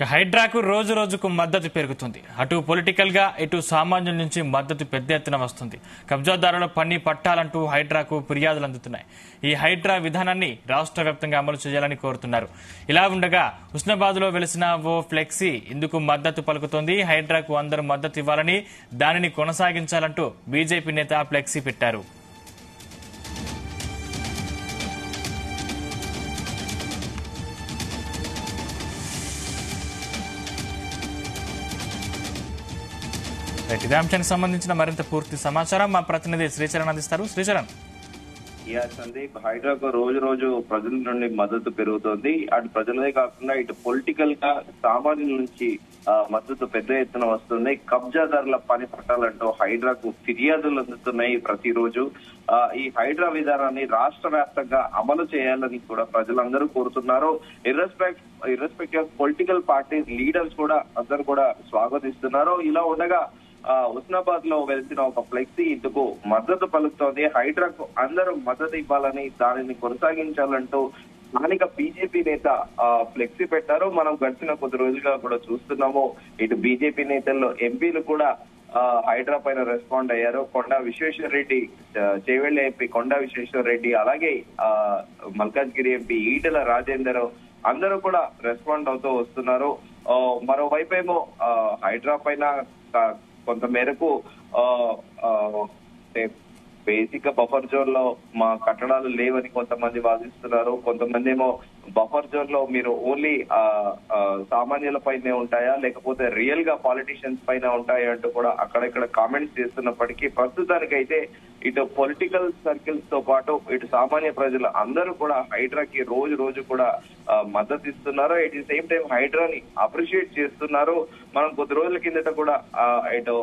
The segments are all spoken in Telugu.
హైడ్రాకు రోజు రోజుకు మద్దతు పెరుగుతుంది. అటు పొలిటికల్ గా ఇటు సామాన్యుల నుంచి మద్దతు పెద్ద ఎత్తున వస్తుంది. కబ్జాదారుల పన్ని పట్టాలంటూ హైడ్రాకు ఫిర్యాదులు అందుతున్నాయి. ఈ హైడ్రా విధానాన్ని రాష్ట్ర వ్యాప్తంగా అమలు చేయాలని కోరుతున్నారు. ఇలా ఉండగా హుస్నాబాద్ లో వెలిసిన ఓ ఫ్లెక్సీ ఇందుకు మద్దతు పలుకుతోంది. హైడ్రాకు అందరూ మద్దతు ఇవ్వాలని, దానిని కొనసాగించాలంటూ బీజేపీ నేత ఫ్లెక్సీ పెట్టారు. ఇదే అంశానికి సంబంధించిన మరింత పూర్తి సమాచారం మా ప్రతినిధి శ్రీచరణ్ అందిస్తారు. శ్రీచరణ్. సందీప్, హైడ్రాకు రోజు రోజు ప్రజల నుండి మద్దతు పెరుగుతోంది. అటు ప్రజలదే కాకుండా ఇటు పొలిటికల్ గా సామాన్యుల నుంచి మద్దతు పెద్ద ఎత్తున వస్తుంది. కబ్జాదారుల పని పట్టాలంటూ హైడ్రాకు ఫిర్యాదులు అందుతున్నాయి ప్రతిరోజు. ఈ హైడ్రా విధానాన్ని రాష్ట్ర వ్యాప్తంగా అమలు చేయాలని కూడా ప్రజలందరూ కోరుతున్నారు. Irrespective of political parties leaders కూడా అందరూ కూడా స్వాగతిస్తున్నారు. ఇలా ఉండగా హుస్నాబాద్ లో వెలిసిన ఒక ఫ్లెక్సీ ఇందుకు మద్దతు పలుకుతోంది. హైడ్రాకు అందరూ మద్దతు ఇవ్వాలని, దానిని కొనసాగించాలంటూ స్థానిక బీజేపీ నేత ఫ్లెక్సీ పెట్టారు. మనం గడిచిన కొద్ది రోజులుగా కూడా చూస్తున్నాము. ఇటు బీజేపీ నేతల్లో ఎంపీలు కూడా హైడ్రా పైన రెస్పాండ్ అయ్యారు. కొండా విశ్వేశ్వర రెడ్డి, చేవెళ్ల ఎంపీ కొండా విశ్వేశ్వర రెడ్డి, అలాగే మల్కాజ్గిరి ఎంపీ ఈటెల రాజేందర్ అందరూ కూడా రెస్పాండ్ అవుతూ వస్తున్నారు. మరోవైపు ఏమో హైడ్రా పైన కొంత మేరకు బేసిక్ గా బఫర్ జోన్ లో మా కట్టడాలు లేవని కొంతమంది వాదిస్తున్నారు. కొంతమంది ఏమో బఫర్ జోన్ లో మీరు ఓన్లీ సామాన్యుల పైనే ఉంటాయా, లేకపోతే రియల్ గా పాలిటిషియన్స్ పైన ఉంటాయా అంటూ కూడా అక్కడక్కడ కామెంట్స్ చేస్తున్నప్పటికీ ప్రస్తుతానికైతే ఇటు పొలిటికల్ సర్కిల్స్ తో పాటు ఇటు సామాన్య ప్రజలు అందరూ కూడా హైడ్రాకి రోజు రోజు కూడా మద్దతు ఇస్తున్నారు. ఎట్ ది సేమ్ టైం హైడ్రాని అప్రిషియేట్ చేస్తున్నారు. మనం కొద్ది రోజుల కిందట కూడా ఇటు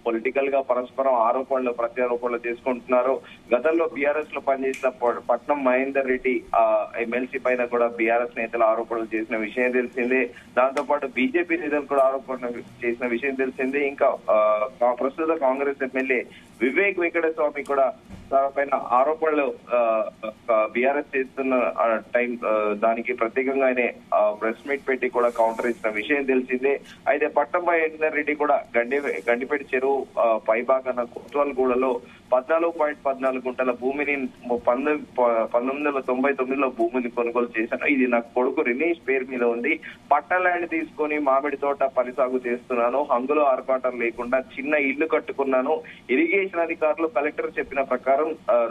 పొలిటికల్ గా పరస్పరం ఆరోపణలు ప్రత్యారోపణలు చేసుకుంటున్నారు. గతంలో బీఆర్ఎస్ లో పనిచేసిన పట్నం మహేందర్ రెడ్డి ఎమ్మెల్సీ పైన కూడా బీఆర్ఎస్ నేతలు ఆరోపణలు చేసిన విషయం తెలిసిందే. దాంతో పాటు బీజేపీ నేతలు కూడా ఆరోపణలు చేసిన విషయం తెలిసిందే. ఇంకా ప్రస్తుత కాంగ్రెస్ ఎమ్మెల్యే వివేక్ వెంకటస్వామి కూడా పైన ఆరోపణలు బీఆర్ఎస్ చేస్తున్న టైం దానికి ప్రత్యేకంగా ఆయన ప్రెస్ మీట్ పెట్టి కూడా కౌంటర్ ఇచ్చిన విషయం తెలిసిందే. అయితే పట్నం మహేందర్ రెడ్డి కూడా గండిపేట చెరువు పైభాగాన కొత్వాల్గూడలో 14.14 గుంటల భూమిని 1999లో భూమిని కొనుగోలు చేశాను. ఇది నా కొడుకు రినేష్ పేరు మీద ఉంది. పట్టా ల్యాండ్ తీసుకొని మామిడి తోట పని సాగు చేస్తున్నాను. హంగులో ఆర్భాటం లేకుండా చిన్న ఇల్లు కట్టుకున్నాను. ఇరిగేషన్ అధికారులు కలెక్టర్ చెప్పిన ప్రకారం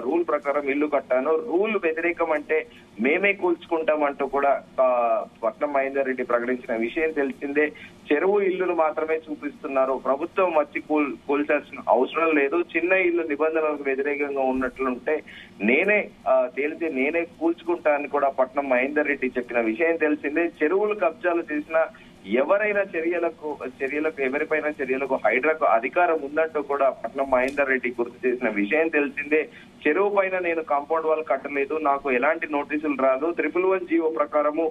రూల్ ప్రకారం ఇల్లు కట్టాను. రూల్ వ్యతిరేకం అంటే మేమే కూల్చుకుంటామంటూ కూడా పట్నం మహేందర్ రెడ్డి ప్రకటించిన విషయం తెలిసిందే. చెరువు ఇల్లును మాత్రమే చూపిస్తున్నారు. ప్రభుత్వం వచ్చి కూల్చాల్సిన అవసరం లేదు. చిన్న ఇల్లు నిబంధనలకు వ్యతిరేకంగా ఉన్నట్లుంటే తేలితే నేనే కూల్చుకుంటా అని కూడా పట్నం మహేందర్ రెడ్డి చెప్పిన విషయం తెలిసిందే. చెరువులు కబ్జాలు చేసిన ఎవరిపైన చర్యలకు హైడ్రాకు అధికారం ఉందంటూ కూడా పట్నం మహేందర్ రెడ్డి గుర్తు చేసిన విషయం తెలిసిందే. చెరువు పైన నేను కాంపౌండ్ వాల్ కట్టలేదు, నాకు ఎలాంటి నోటీసులు రాదు. 111 జీవో ప్రకారము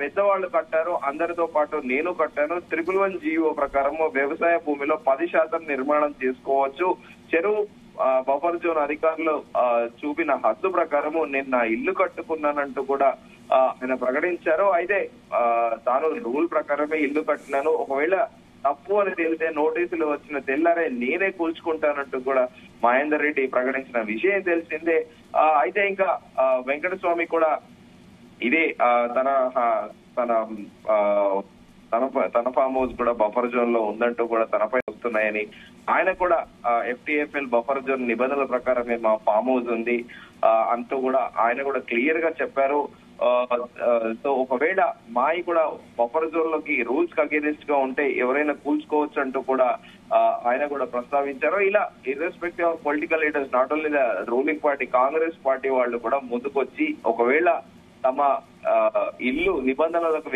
పెద్దవాళ్లు కట్టారు, అందరితో పాటు నేను కట్టాను. 111 జీవో ప్రకారము వ్యవసాయ భూమిలో 10% నిర్మాణం చేసుకోవచ్చు. చెరువు బఫర్ జోన్ అధికారులు చూపిన హద్దు ప్రకారము నేను నా ఇల్లు కట్టుకున్నానంటూ కూడా ఆయన ప్రకటించారు. అయితే తాను రూల్ ప్రకారమే ఇల్లు కట్టినాను, ఒకవేళ తప్పు అని తేలితే నోటీసులు వచ్చిన తెల్లారే నేనే కూల్చుకుంటానంటూ కూడా మహేందర్ రెడ్డి ప్రకటించిన విషయం తెలిసిందే. అయితే ఇంకా వెంకటస్వామి కూడా ఇదే తన ఫామ్ హౌస్ కూడా బఫర్ జోన్ లో ఉందంటూ కూడా తనపై వస్తున్నాయని, ఆయన కూడా FTFL బఫర్ జోన్ నిబంధనల ప్రకారమే మా ఫామ్ హౌస్ ఉంది అంటూ కూడా ఆయన కూడా క్లియర్ గా చెప్పారు. సో ఒకవేళ మాయి కూడా బఫర్ జోన్ లోకి రూల్స్ కి అగేనిస్ట్ గా ఉంటే ఎవరైనా కూల్చుకోవచ్చు అంటూ కూడా ఆయన కూడా ప్రస్తావించారు. ఇలా irrespective of political leaders, not only the ruling party Congress party వాళ్ళు కూడా ముందుకొచ్చి ఒకవేళ తమ ఇల్లు నిబంధనలకు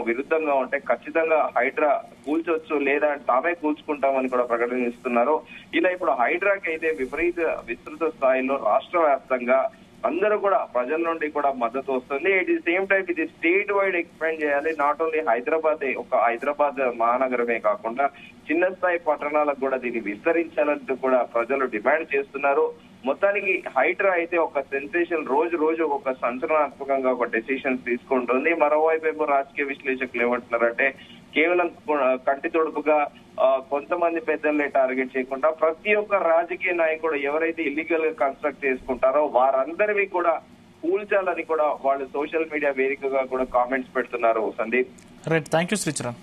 విరుద్ధంగా ఉంటే ఖచ్చితంగా హైడ్రా కూల్చొచ్చు, లేదా తామే కూల్చుకుంటామని కూడా ప్రకటిస్తున్నారు. ఇలా ఇప్పుడు హైడ్రాకి అయితే విస్తృత స్థాయిలో రాష్ట్ర వ్యాప్తంగా అందరూ కూడా ప్రజల నుండి కూడా మద్దతు వస్తుంది. ఎట్ ది సేమ్ టైం ఇది స్టేట్ వైడ్ ఎక్స్పాండ్ చేయాలి. నాట్ ఓన్లీ హైదరాబాద్ మహానగరమే కాకుండా చిన్న స్థాయి పట్టణాలకు కూడా దీన్ని విస్తరించాలంటూ కూడా ప్రజలు డిమాండ్ చేస్తున్నారు. మొత్తానికి హైడ్రా అయితే ఒక సెన్సేషన్ రోజు రోజు ఒక సంచలనాత్మకంగా ఒక డెసిషన్స్ తీసుకుంటుంది. మరోవైపు ఏమో రాజకీయ విశ్లేషకులు ఏమంటున్నారంటే కేవలం కంటి తొడుపుగా కొంతమంది పెద్దల్ని టార్గెట్ చేయకుండా ప్రతి ఒక్క రాజకీయ నాయకుడు ఎవరైతే ఇల్లీగల్ గా కన్స్ట్రక్ట్ చేసుకుంటారో వారందరివి కూడా కూల్చాలని కూడా వాళ్ళు సోషల్ మీడియా వేదికగా కూడా కామెంట్స్ పెడుతున్నారు. Sandeep, right, thank you Sricharan.